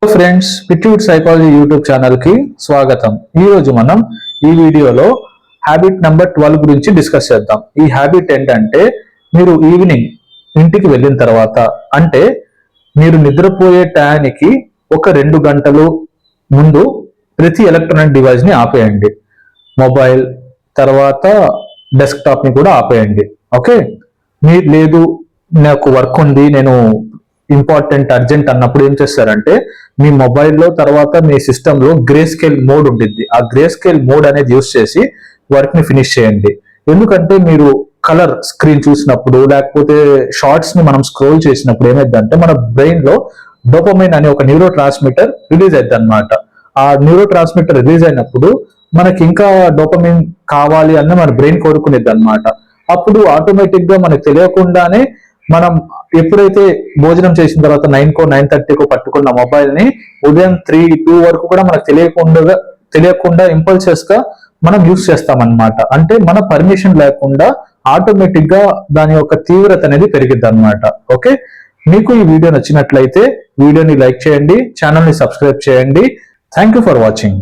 Friends, పిట్యూట్ psychology YouTube channel కి స్వాగతం. ఈ రోజు మనం ఈ వీడియోలో హ్యాబిట్ నెంబర్ 12 గురించి డిస్కస్ చేద్దాం. ఈ హ్యాబిట్ ఏంటంటే, మీరు ఈవినింగ్ ఇంటికి వెళ్ళిన తర్వాత, అంటే మీరు నిద్రపోయే టయానికి ఒక 2 గంటలు ముందు ప్రతి ఎలక్ట్రానిక్ డివైస్ ని ఆపేయండి. మొబైల్ తర్వాత డెస్క్టాప్ ని కూడా ఆపేయండి. ఓకే, మీరు లేదు నాకు వర్క్ ఉంది, నేను ఇంపార్టెంట్ అర్జెంట్ అన్నప్పుడు ఏం చేస్తారంటే, మీ మొబైల్లో తర్వాత మీ సిస్టంలో గ్రే స్కేల్ మోడ్ ఉంటుంది. ఆ గ్రే స్కేల్ మోడ్ అనేది యూస్ చేసి వర్క్ ని ఫినిష్ చేయండి. ఎందుకంటే మీరు కలర్ స్క్రీన్ చూసినప్పుడు, లేకపోతే షార్ట్స్ ని మనం స్క్రోల్ చేసినప్పుడు ఏమైందంటే, మన బ్రెయిన్ లో డోపమైన్ అనే ఒక న్యూరో ట్రాన్స్మిటర్ రిలీజ్ అవుతుంది అనమాట. ఆ న్యూరో ట్రాన్స్మిటర్ రిలీజ్ అయినప్పుడు మనకి ఇంకా డోపమైన్ కావాలి అన్న మన బ్రెయిన్ కోరుకునేది అనమాట. అప్పుడు ఆటోమేటిక్ గా మనకు తెలియకుండానే మనం ఎప్పుడైతే భోజనం చేసిన తర్వాత 9-9:30 పట్టుకున్న మొబైల్ ని ఉదయం 3-2 వరకు కూడా మనకు తెలియకుండా ఇంపల్సెస్ గా మనం యూస్ చేస్తాం అన్నమాట. అంటే మన పర్మిషన్ లేకుండా ఆటోమేటిక్ గా దాని యొక్క తీవ్రత అనేది పెరిగిద్ది అనమాట. ఓకే, మీకు ఈ వీడియో నచ్చినట్లయితే వీడియోని లైక్ చేయండి, ఛానల్ ని సబ్స్క్రైబ్ చేయండి. Thank you for watching.